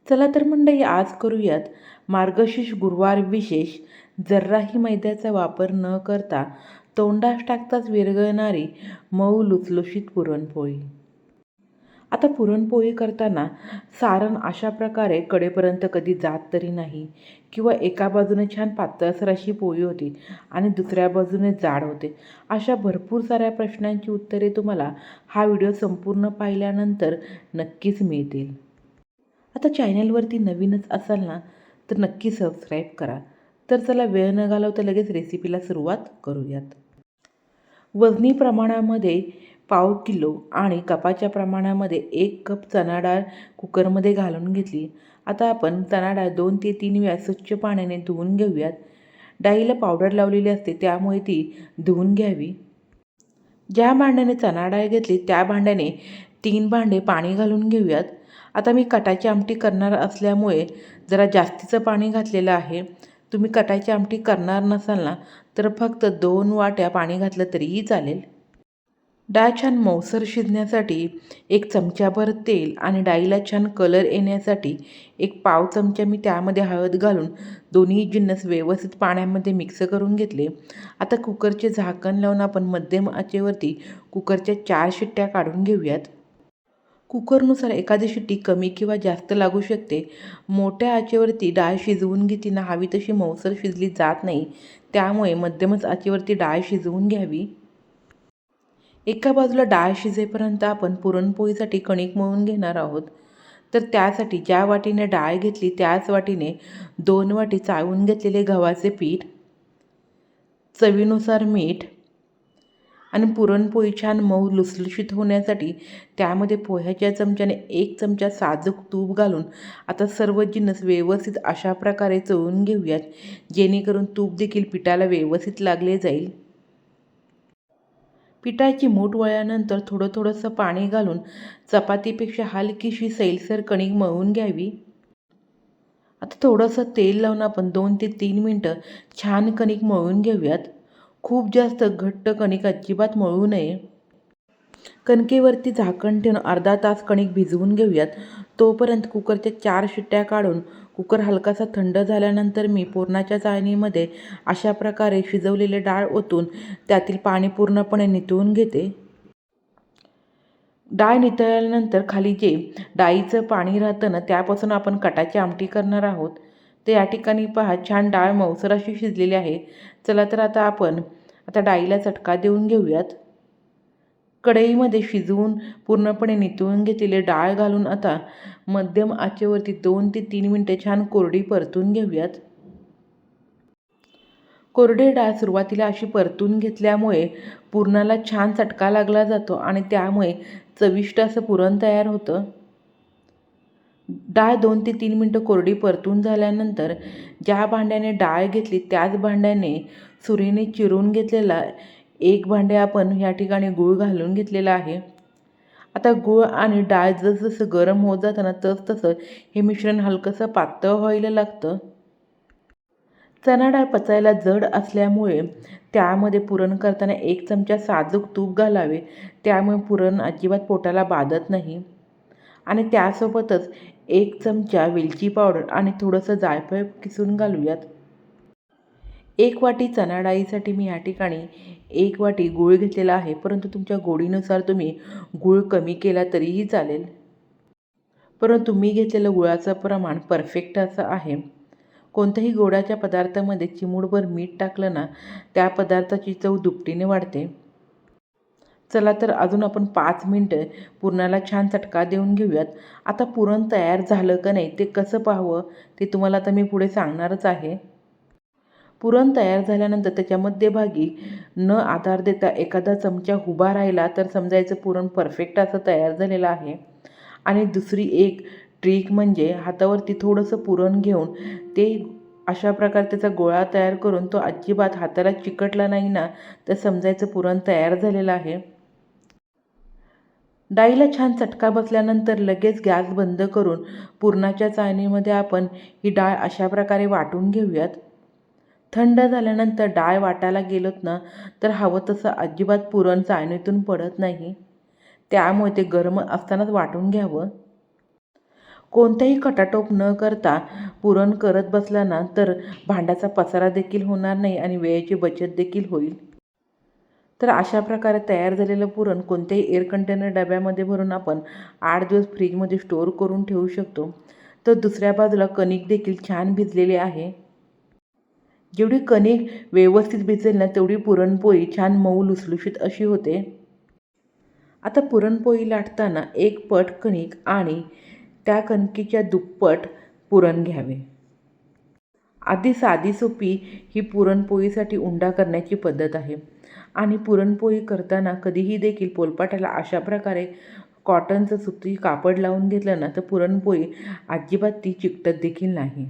चला तर मंडळी, आज करूयात मार्गशीर्ष गुरुवार विशेष जर्राही मैद्याचा वापर न करता तोंडात टाकताच विरघळणारी मऊ लुसलुशीत पुरणपोळी. आता पुरणपोळी करताना सारण अशा प्रकारे कडेपर्यंत कधी जात तरी नाही, किंवा एका बाजूने छान पातळसर अशी पोळी होती आणि दुसऱ्या बाजूने जाड होते. अशा भरपूर साऱ्या प्रश्नांची उत्तरे तुम्हाला हा व्हिडिओ संपूर्ण पाहिल्यानंतर नक्कीच मिळतील. आता चॅनलवरती नवीनच असाल ना, तर नक्की सबस्क्राईब करा. तर चला वेळ न घालवता लगेच रेसिपीला सुरुवात करूयात. वजनी प्रमाणामध्ये 1/2 किलो आणि कपाच्या प्रमाणामध्ये 1 कप चणा डाळ कुकरमध्ये घालून घेतली. आता आपण चणा डाळ 2 ते 3 वेळा स्वच्छ पाण्याने धुवून घेऊयात. डाळीला पावडर लावलेली असते, त्यामुळे ती धुवून घ्यावी. ज्या भांड्याने चणा डाळ घेतली त्या भांड्याने 3 भांडे पाणी घालून घेऊयात. आता मी कटाची आमटी करणार असल्यामुळे जरा जास्तीचं पाणी घातलेलं आहे. तुम्ही कटाची आमटी करणार नसाल ना, तर फक्त 2 वाट्या पाणी घातलं तरीही चालेल. डाळ छान मऊसर शिजण्यासाठी 1 चमचाभर तेल आणि डाळीला छान कलर येण्यासाठी 1 पाव चमचा मी त्यामध्ये हळद घालून दोन्ही जिन्नस व्यवस्थित पाण्यामध्ये मिक्स करून घेतले. आता कुकरचे झाकण लावून आपण मध्यम आचेवरती कुकरच्या 4 शिट्ट्या काढून घेऊयात. कुकरनुसार एखादी शिट्टी कमी किंवा जास्त लागू शकते. मोठ्या आचेवरती डाळ शिजवून घेताना हवी तशी मऊसर शिजली जात नाही, त्यामुळे मध्यमच आचेवरती डाळ शिजवून घ्यावी. एका बाजूला डाळ शिजेपर्यंत आपण पुरणपोळीसाठी कणिक मळून घेणार आहोत. तर त्यासाठी ज्या वाटीने डाळ घेतली त्याच वाटीने 2 वाटी चाळून घेतलेले गव्हाचे पीठ, चवीनुसार मीठ आणि पुरणपोळी छान मऊ लुसलुशीत होण्यासाठी त्यामध्ये पोह्याच्या चमच्याने 1 चमचा साजूक तूप घालून आता सर्व जिन्नस व्यवस्थित अशा प्रकारे चळून घेऊयात, जेणेकरून तूप देखील पिठाला व्यवस्थित लागले जाईल. पिठाची मूठ वळल्यानंतर थोडंसं पाणी घालून चपातीपेक्षा हलकीशी सैलसर कणिक मळून घ्यावी. आता थोडंसं तेल लावून आपण 2 ते 3 मिनटं छान कणिक मळून घेऊयात. खूप जास्त घट्ट कणिक अजिबात मळू नये. कणकेवरती झाकण ठेवून अर्धा तास कणिक भिजवून घेऊयात. तोपर्यंत कुकरच्या 4 शिट्ट्या काढून कुकर हलकासा थंड झाल्यानंतर मी पुरणाच्या चाळणीमध्ये अशा प्रकारे शिजवलेले डाळ ओतून त्यातील पाणी पूर्णपणे निथळून घेते. डाळ निथळल्यानंतर खाली जे डाळीचं पाणी राहतं ना, त्यापासून आपण कटाची आमटी करणार आहोत. तर या ठिकाणी पहा, छान डाळ मऊसर अशी शिजलेली आहे. चला तर आता आपण डाळीला चटका देऊन घेऊयात. कढईमध्ये शिजवून पूर्णपणे निथळून घेतलेले डाळ घालून आता मध्यम आचेवरती 2 ते 3 मिनटे छान कोरडी परतून घेऊयात. कोरडी डाळ सुरुवातीला अशी परतून घेतल्यामुळे पुरणाला छान चटका लागला जातो आणि त्यामुळे चविष्ट असं पुरण तयार होतं. डाळ 2 ते 3 मिनटं कोरडी परतून झाल्यानंतर ज्या भांड्याने डाळ घेतली त्याच भांड्याने सुरीने चिरून घेतलेला 1 भांडे आपण या ठिकाणी गूळ घालून घेतलेला आहे. आता गूळ आणि डाळ जसं गरम होत जातं ना, तसं हे मिश्रण हलकंसं पातळ व्हायला लागतं. चणा डाळ पचायला जड असल्यामुळे त्यामध्ये पुरण करताना 1 चमचा साजूक तूप घालावे, त्यामुळे पुरण अजिबात पोटाला बाधत नाही. आणि त्यासोबतच 1 चमचा वेलची पावडर आणि थोडंसं जायफळ किसून घालूयात. 1 वाटी चणा डाळीसाठी मी या ठिकाणी 1 वाटी गूळ घेतलेला आहे, परंतु तुमच्या गोडीनुसार तुम्ही गूळ कमी केला तरीही चालेल. परंतु मी घेतलेलं गुळाचं प्रमाण परफेक्ट असं आहे. कोणत्याही गोडाच्या पदार्थामध्ये चिमूटभर मीठ टाकलं ना, त्या पदार्थाची चव दुपटीने वाढते. चला तर अजून आपण 5 मिनटं पुरणाला छान चटका देऊन घेऊयात. आता पुरण तयार झालं का नाही ते कसं पाहावं, ते तुम्हाला आता मी पुढे सांगणारच आहे. पुरण तयार झाल्यानंतर त्याच्या मध्यभागी न आधार देता एखादा चमचा उभा राहिला तर समजायचं पुरण परफेक्ट असं तयार झालेलं आहे. आणि दुसरी एक ट्रिक म्हणजे हातावरती थोडंसं पुरण घेऊन ते अशा प्रकारे त्याचा गोळा तयार करून तो अजिबात हाताला चिकटला नाही ना, तर समजायचं पुरण तयार झालेलं आहे. डाळीला छान चटका बसल्यानंतर लगेच गॅस बंद करून पुरणाच्या चाळणीमध्ये आपण ही डाळ अशा प्रकारे वाटून घेऊयात. थंड झाल्यानंतर डाळ वाटायला गेलोत ना, तर हवं तसं अजिबात पुरण चाळणीतून पडत नाही, त्यामुळे ते गरम असतानाच वाटून घ्यावं. कोणताही खटाटोप न करता पुरण करत बसला ना तर भांड्याचा पसारा देखील होणार नाही आणि वेळेची बचत देखील होईल. तर अशा प्रकारे तयार झालेलं पुरण कोणत्याही एअर कंटेनर डब्यामध्ये भरून आपण 8 दिवस फ्रीजमध्ये स्टोअर करून ठेवू शकतो. तर दुसऱ्या बाजूला कणिक देखील छान भिजलेली आहे. जेवढी कणिक व्यवस्थित भिजेल ना तेवढी पुरणपोळी छान मऊ लुसलुशीत अशी होते. आता पुरणपोळी लाटताना 1 पट कणिक आणि त्या कणकेच्या दुप्पट पुरण घ्यावे. आधी साधी सोपी ही पुरणपोळीसाठी उंडा करण्याची पद्धत आहे आणि पुरणपोळी करताना कधीही देखील पोलपाटाला अशा प्रकारे कॉटनचं सुती कापड लावून घेतलं ना तर पुरणपोळी अजिबात ती चिकटत देखील नाही.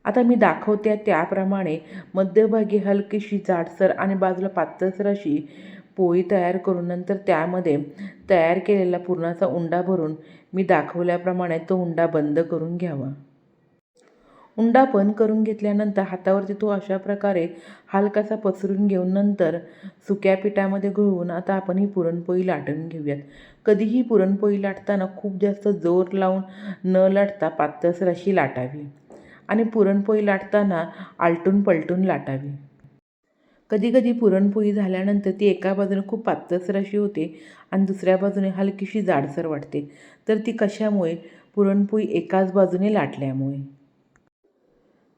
आता मी दाखवते त्याप्रमाणे मध्यभागी हलकीशी जाडसर आणि बाजूला पातळसर अशी पोळी तयार करून नंतर त्यामध्ये तयार केलेला पुरणाचा उंडा भरून मी दाखवल्याप्रमाणे तो उंडा बंद करून घ्यावा. उंडा बंद करून घेतल्यानंतर हातावरती तो अशा प्रकारे हलकासा पसरून घेऊन नंतर सुक्या पिठामध्ये घोळवून आता आपण ही पुरणपोळी लाटून घेऊयात. कधीही पुरणपोळी लाटताना खूप जास्त जोर लावून न लाटता पातळसर अशी लाटावी आणि पुरणपोळी लाटताना आलटून पलटून लाटावी. कधीकधी पुरणपोळी झाल्यानंतर ती एका बाजूने खूप पातळसर अशी होते आणि दुसऱ्या बाजूने हलकीशी जाडसर वाटते. तर ती कशामुळे? पुरणपोळी एकाच बाजूने लाटल्यामुळे.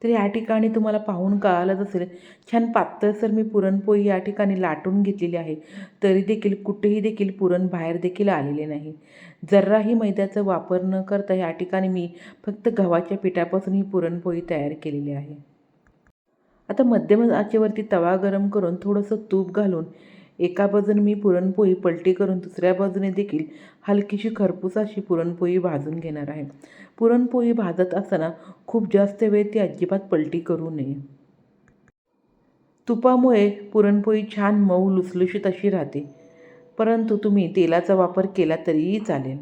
तर या ठिकाणी तुम्हाला पाहून कळालंच असेल, छान पातळसर मी पुरणपोळी या ठिकाणी लाटून घेतलेली आहे. तरी देखील कुठेही देखील पुरण बाहेर देखील आलेले नाही. जराही मैद्याचा वापर न करता या ठिकाणी मी फक्त गव्हाच्या पिठापासून ही पुरणपोळी तयार केलेली आहे. आता मध्यम आचेवरती तवा गरम करून थोडंसं तूप घालून एका बाजूने मी पुरणपोळी पलटी करून दुसऱ्या बाजूने देखील हलकीशी खरपूस अशी पुरणपोळी भाजून घेणार आहे. पुरणपोळी भाजत असताना खूप जास्त वेळ ती अजिबात पलटी करू नये. तुपामुळे पुरणपोळी छान मऊ लुसलुशीत अशी राहते, परंतु तुम्ही तेलाचा वापर केला तरीही चालेल.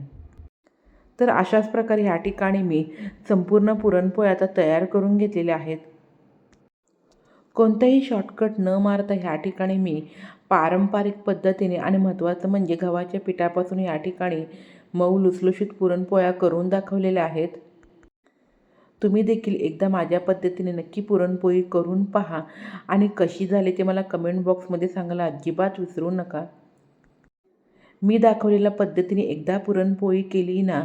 तर अशाच प्रकारे ह्या ठिकाणी मी संपूर्ण पुरणपोळ्या आता तयार करून घेतलेल्या आहेत. कोणताही शॉर्टकट न मारता ह्या ठिकाणी मी पारंपरिक पद्धतीने आणि महत्त्वाचं म्हणजे गव्हाच्या पिठापासून या ठिकाणी मऊ लुसलुशीत पुरणपोळ्या करून दाखवलेल्या आहेत. तुम्ही देखील एकदा माझ्या पद्धतीने नक्की पुरणपोळी करून पहा आणि कशी झाली ते मला कमेंट बॉक्समध्ये सांगायला अजिबात विसरू नका. मी दाखवलेल्या पद्धतीने एकदा पुरणपोळी केली ना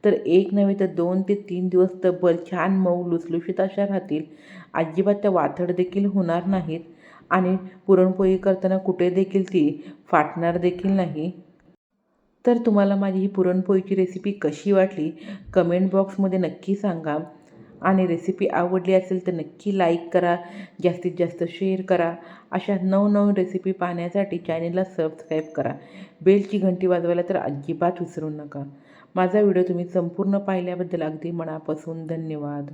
तर एक नव्हे तर 2 ते 3 दिवस तब्बल छान मऊ लुसलुशीत अशा राहतील. अजिबात त्या वातड देखील होणार नाहीत आणि पुरणपोळी करताना कुठे देखील ती फाटणार देखील नाही. तर तुम्हाला माझी ही पुरणपोळीची रेसिपी कशी वाटली कमेंट बॉक्समध्ये नक्की सांगा आणि रेसिपी आवडली असेल तर नक्की लाईक करा, जास्तीत जास्त शेअर करा. अशा नवनवीन रेसिपी पाहण्यासाठी चॅनेलला सबस्क्राईब करा. बेलची घंटी वाजवायला तर अजिबात विसरू नका. माझा व्हिडिओ तुम्ही संपूर्ण पाहिल्याबद्दल अगदी मनापासून धन्यवाद.